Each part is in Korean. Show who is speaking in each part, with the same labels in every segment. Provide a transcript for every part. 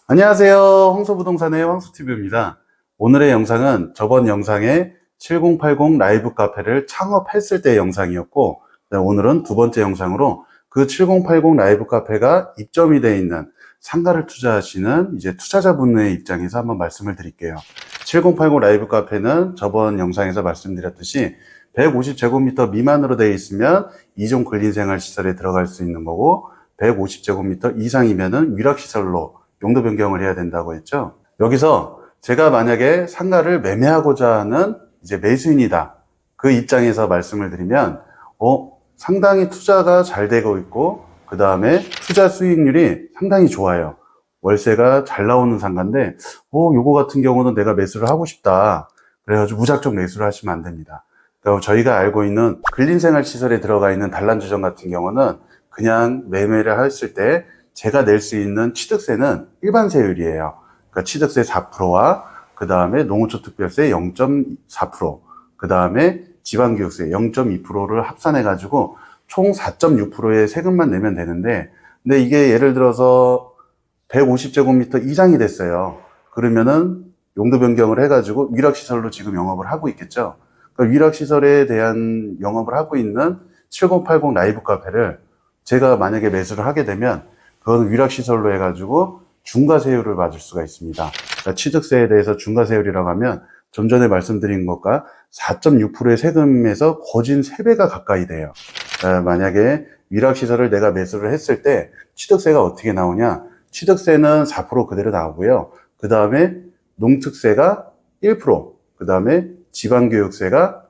Speaker 1: 안녕하세요. 황소부동산의 황소TV입니다. 오늘의 영상은 저번 영상에 7080 라이브 카페를 창업했을 때의 영상이었고, 오늘은 두 번째 영상으로 그 7080 라이브 카페가 입점이 되어 있는 상가를 투자하시는 이제 투자자분의 입장에서 한번 말씀을 드릴게요. 7080 라이브 카페는 저번 영상에서 말씀드렸듯이 150제곱미터 미만으로 되어 있으면 이종 근린생활시설에 들어갈 수 있는 거고, 150제곱미터 이상이면은 위락시설로 용도 변경을 해야 된다고 했죠. 여기서 제가 만약에 상가를 매매하고자 하는 이제 매수인이다. 그 입장에서 말씀을 드리면, 상당히 투자가 잘 되고 있고, 그 다음에 투자 수익률이 상당히 좋아요. 월세가 잘 나오는 상가인데, 요거 같은 경우는 내가 매수를 하고 싶다. 그래가지고 무작정 매수를 하시면 안 됩니다. 그러니까 저희가 알고 있는 근린생활시설에 들어가 있는 단란주점 같은 경우는 그냥 매매를 했을 때 제가 낼 수 있는 취득세는 일반 세율이에요. 그러니까 취득세 4%와 그 다음에 농어촌 특별세 0.4%, 그 다음에 지방교육세 0.2%를 합산해가지고 총 4.6%의 세금만 내면 되는데, 근데 이게 예를 들어서 150제곱미터 이상이 됐어요. 그러면은 용도 변경을 해가지고 위락시설로 지금 영업을 하고 있겠죠. 그러니까 위락시설에 대한 영업을 하고 있는 7080 라이브 카페를 제가 만약에 매수를 하게 되면 그건 위락시설로 해가지고 중과세율을 받을 수가 있습니다. 그러니까 취득세에 대해서 중과세율이라고 하면 좀 전에 말씀드린 것과 4.6%의 세금에서 거진 3배가 가까이 돼요. 만약에 위락시설을 내가 매수를 했을 때 취득세가 어떻게 나오냐? 취득세는 4% 그대로 나오고요. 그 다음에 농특세가 1%, 그 다음에 지방교육세가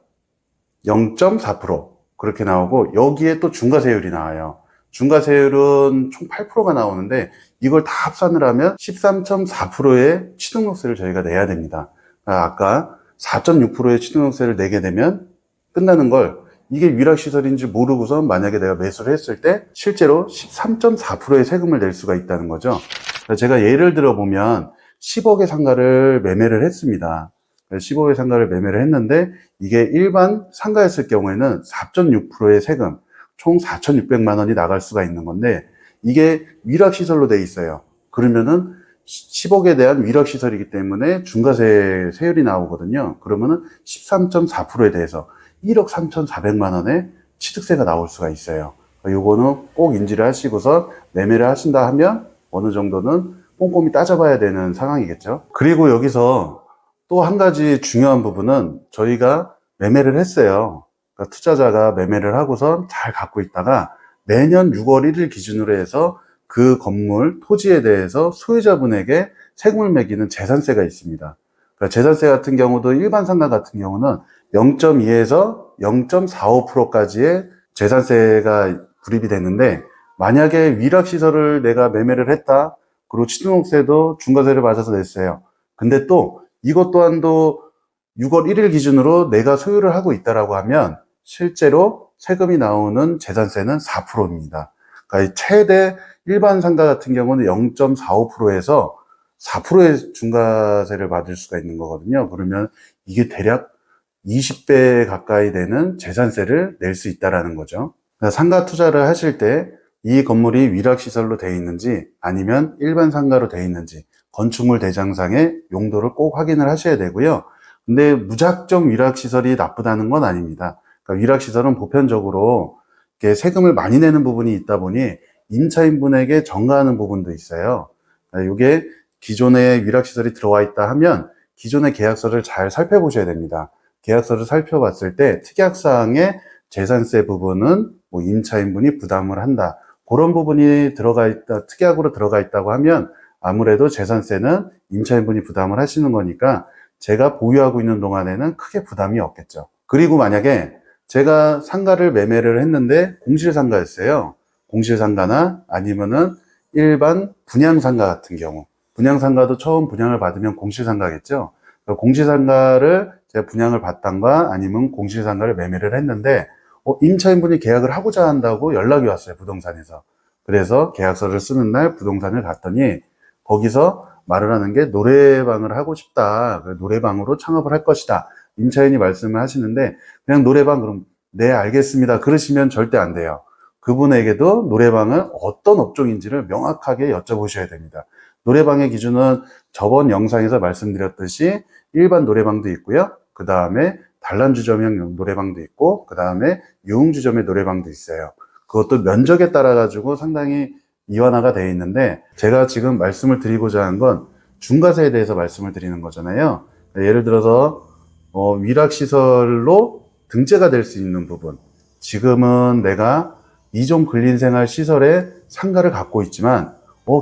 Speaker 1: 0.4% 그렇게 나오고, 여기에 또 중과세율이 나와요. 중과세율은 총 8%가 나오는데 이걸 다 합산을 하면 13.4%의 취득세를 저희가 내야 됩니다. 아까 4.6%의 취득세를 내게 되면 끝나는 걸, 이게 위락시설인지 모르고서 만약에 내가 매수를 했을 때 실제로 13.4%의 세금을 낼 수가 있다는 거죠. 제가 예를 들어 보면 10억의 상가를 매매를 했습니다. 10억의 상가를 매매를 했는데 이게 일반 상가였을 경우에는 4.6%의 세금, 총 4,600만 원이 나갈 수가 있는 건데, 이게 위락시설로 돼 있어요. 그러면은 10억에 대한 위락시설이기 때문에 중과세 세율이 나오거든요. 그러면은 13.4%에 대해서 1억 3,400만 원의 취득세가 나올 수가 있어요. 요거는 꼭 인지를 하시고서 매매를 하신다 하면 어느 정도는 꼼꼼히 따져봐야 되는 상황이겠죠. 그리고 여기서 또 한 가지 중요한 부분은, 저희가 매매를 했어요. 그러니까 투자자가 매매를 하고선 잘 갖고 있다가 매년 6월 1일 기준으로 해서 그 건물, 토지에 대해서 소유자분에게 세금을 매기는 재산세가 있습니다. 그러니까 재산세 같은 경우도 일반 상가 같은 경우는 0.2에서 0.45%까지의 재산세가 구입이 되는데, 만약에 위락시설을 내가 매매를 했다. 그리고 취등록세도 중과세를 받아서 냈어요. 근데 또 이것 또한도 6월 1일 기준으로 내가 소유를 하고 있다라고 하면 실제로 세금이 나오는 재산세는 4%입니다. 그러니까 최대 일반 상가 같은 경우는 0.45%에서 4%의 중과세를 받을 수가 있는 거거든요. 그러면 이게 대략 20배 가까이 되는 재산세를 낼 수 있다라는 거죠. 그러니까 상가 투자를 하실 때 이 건물이 위락시설로 되어 있는지 아니면 일반 상가로 되어 있는지 건축물 대장상의 용도를 꼭 확인을 하셔야 되고요. 근데 무작정 위락시설이 나쁘다는 건 아닙니다. 그러니까 위락시설은 보편적으로 이렇게 세금을 많이 내는 부분이 있다 보니 임차인분에게 전가하는 부분도 있어요. 그러니까 이게 기존에 위락시설이 들어와 있다 하면 기존의 계약서를 잘 살펴보셔야 됩니다. 계약서를 살펴봤을 때 특약사항의 재산세 부분은 뭐 임차인분이 부담을 한다. 그런 부분이 들어가 있다, 특약으로 들어가 있다고 하면 아무래도 재산세는 임차인분이 부담을 하시는 거니까 제가 보유하고 있는 동안에는 크게 부담이 없겠죠. 그리고 만약에 제가 상가를 매매를 했는데 공실상가였어요. 공실상가나 아니면은 일반 분양상가 같은 경우, 분양상가도 처음 분양을 받으면 공실상가겠죠. 공실상가를 제가 분양을 받던가 아니면 공실상가를 매매를 했는데 임차인분이 계약을 하고자 한다고 연락이 왔어요, 부동산에서. 그래서 계약서를 쓰는 날 부동산을 갔더니 거기서 말을 하는 게 노래방을 하고 싶다. 노래방으로 창업을 할 것이다. 임차인이 말씀을 하시는데 그냥 노래방, 그럼 네 알겠습니다 그러시면 절대 안 돼요. 그분에게도 노래방은 어떤 업종인지를 명확하게 여쭤보셔야 됩니다. 노래방의 기준은 저번 영상에서 말씀드렸듯이 일반 노래방도 있고요. 그 다음에 단란주점형 노래방도 있고, 그 다음에 유흥주점의 노래방도 있어요. 그것도 면적에 따라 가지고 상당히 이완화가 되어 있는데, 제가 지금 말씀을 드리고자 한 건 중과세에 대해서 말씀을 드리는 거잖아요. 예를 들어서 위락시설로 등재가 될 수 있는 부분, 지금은 내가 이종 근린생활시설에 상가를 갖고 있지만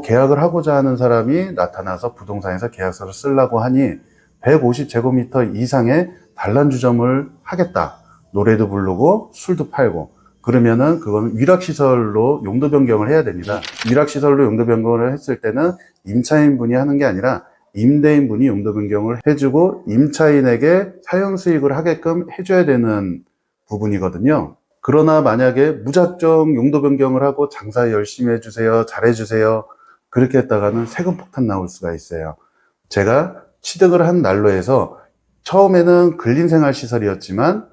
Speaker 1: 계약을 하고자 하는 사람이 나타나서 부동산에서 계약서를 쓰려고 하니 150제곱미터 이상의 단란주점을 하겠다. 노래도 부르고 술도 팔고. 그러면은 그거는 위락시설로 용도 변경을 해야 됩니다. 위락시설로 용도 변경을 했을 때는 임차인분이 하는 게 아니라 임대인분이 용도 변경을 해주고 임차인에게 사용 수익을 하게끔 해줘야 되는 부분이거든요. 그러나 만약에 무작정 용도 변경을 하고 장사 열심히 해주세요, 잘해주세요, 그렇게 했다가는 세금 폭탄 나올 수가 있어요. 제가 취득을 한 날로 해서 처음에는 근린생활시설이었지만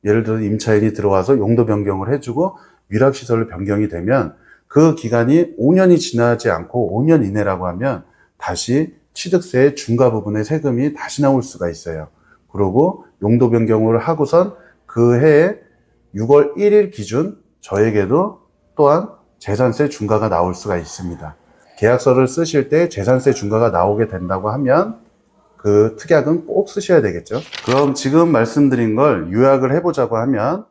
Speaker 1: 예를 들어 임차인이 들어와서 용도 변경을 해주고 위락시설로 변경이 되면 그 기간이 5년이 지나지 않고 5년 이내라고 하면 다시 취득세의 중과 부분의 세금이 다시 나올 수가 있어요. 그리고 용도 변경을 하고선 그 해에 6월 1일 기준 저에게도 또한 재산세 중과가 나올 수가 있습니다. 계약서를 쓰실 때 재산세 중과가 나오게 된다고 하면 그 특약은 꼭 쓰셔야 되겠죠. 그럼 지금 말씀드린 걸 요약을 해보자고 하면,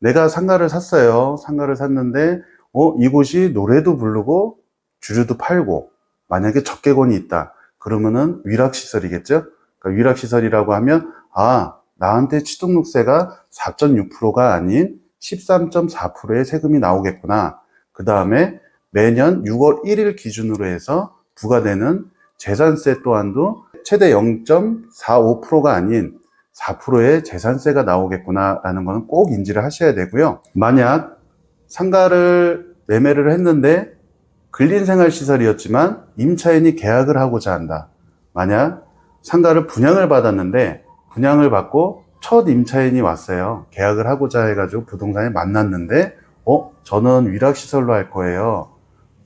Speaker 1: 내가 상가를 샀어요. 상가를 샀는데 이곳이 노래도 부르고 주류도 팔고 만약에 적개곤이 있다. 그러면은 위락시설이겠죠. 그러니까 위락시설이라고 하면 나한테 취득세,가 4.6%가 아닌 13.4%의 세금이 나오겠구나. 그 다음에 매년 6월 1일 기준으로 해서 부과되는 재산세 또한도 최대 0.45%가 아닌 4%의 재산세가 나오겠구나라는 것은 꼭 인지를 하셔야 되고요. 만약 상가를 매매를 했는데 근린생활시설이었지만 임차인이 계약을 하고자 한다. 만약 상가를 분양을 받았는데 분양을 받고 첫 임차인이 왔어요. 계약을 하고자 해가지고 부동산에 만났는데 저는 위락시설로 할 거예요.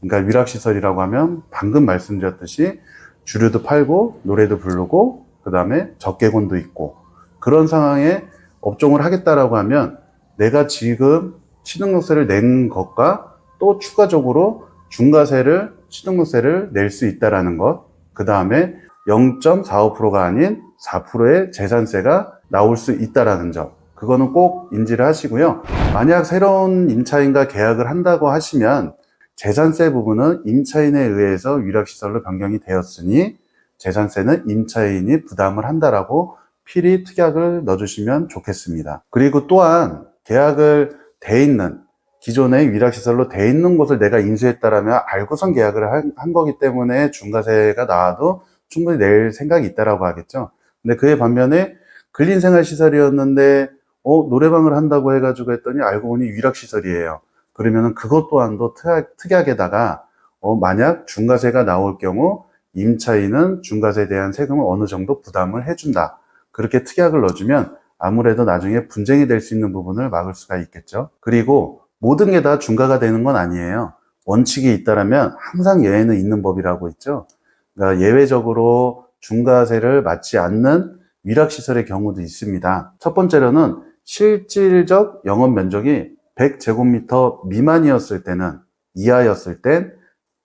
Speaker 1: 그러니까 위락시설이라고 하면 방금 말씀드렸듯이 주류도 팔고 노래도 부르고 그 다음에 적개곤도 있고 그런 상황에 업종을 하겠다라고 하면 내가 지금 취등록세를 낸 것과 또 추가적으로 중과세를 취등록세를 낼 수 있다라는 것, 그 다음에 0.45%가 아닌 4%의 재산세가 나올 수 있다라는 점, 그거는 꼭 인지를 하시고요. 만약 새로운 임차인과 계약을 한다고 하시면 재산세 부분은 임차인에 의해서 위락시설로 변경이 되었으니 재산세는 임차인이 부담을 한다라고 필히 특약을 넣어주시면 좋겠습니다. 그리고 또한 계약을 돼 있는 기존의 위락시설로 돼 있는 곳을 내가 인수했다라면 알고선 계약을 한 거기 때문에 중과세가 나와도 충분히 낼 생각이 있다라고 하겠죠. 근데 그에 반면에 근린생활시설이었는데 노래방을 한다고 해가지고 했더니 알고 보니 위락시설이에요. 그러면은 그것 또한도 특약에다가 만약 중과세가 나올 경우 임차인은 중과세에 대한 세금을 어느 정도 부담을 해준다. 그렇게 특약을 넣어주면 아무래도 나중에 분쟁이 될 수 있는 부분을 막을 수가 있겠죠. 그리고 모든 게 다 중과가 되는 건 아니에요. 원칙이 있다라면 항상 예외는 있는 법이라고 있죠. 그러니까 예외적으로 중과세를 맞지 않는 위락시설의 경우도 있습니다. 첫 번째로는 실질적 영업 면적이 100제곱미터 미만이었을 때는, 이하였을 땐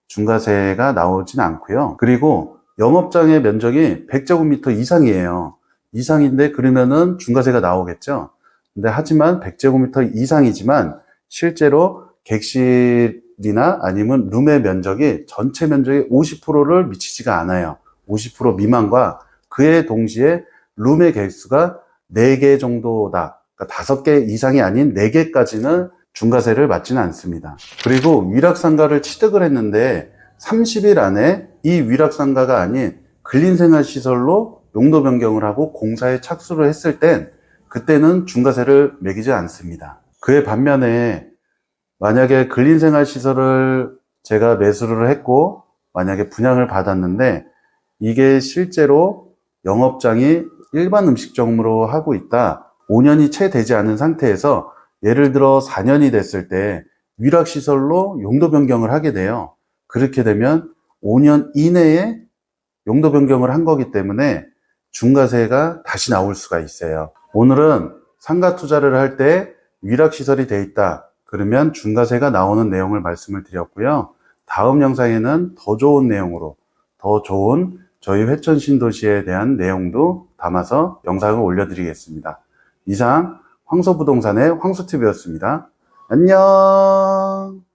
Speaker 1: 중과세가 나오진 않고요. 그리고 영업장의 면적이 100제곱미터 이상이에요. 이상인데 그러면은 중과세가 나오겠죠. 근데 하지만 100제곱미터 이상이지만 실제로 객실이나 아니면 룸의 면적이 전체 면적의 50%를 미치지가 않아요. 50% 미만과 그에 동시에 룸의 개수가 4개 정도다. 그러니까 5개 이상이 아닌 4개까지는 중과세를 맞지는 않습니다. 그리고 위락상가를 취득을 했는데 30일 안에 이 위락상가가 아닌 근린생활시설로 용도 변경을 하고 공사에 착수를 했을 땐 그때는 중과세를 매기지 않습니다. 그에 반면에 만약에 근린생활시설을 제가 매수를 했고 만약에 분양을 받았는데 이게 실제로 영업장이 일반 음식점으로 하고 있다. 5년이 채 되지 않은 상태에서 예를 들어 4년이 됐을 때 위락시설로 용도 변경을 하게 돼요. 그렇게 되면 5년 이내에 용도 변경을 한 거기 때문에 중과세가 다시 나올 수가 있어요. 오늘은 상가 투자를 할 때 위락시설이 돼 있다. 그러면 중과세가 나오는 내용을 말씀을 드렸고요. 다음 영상에는 더 좋은 내용으로, 더 좋은 저희 회천 신도시에 대한 내용도 담아서 영상을 올려드리겠습니다. 이상 황소부동산의 황수TV였습니다. 안녕.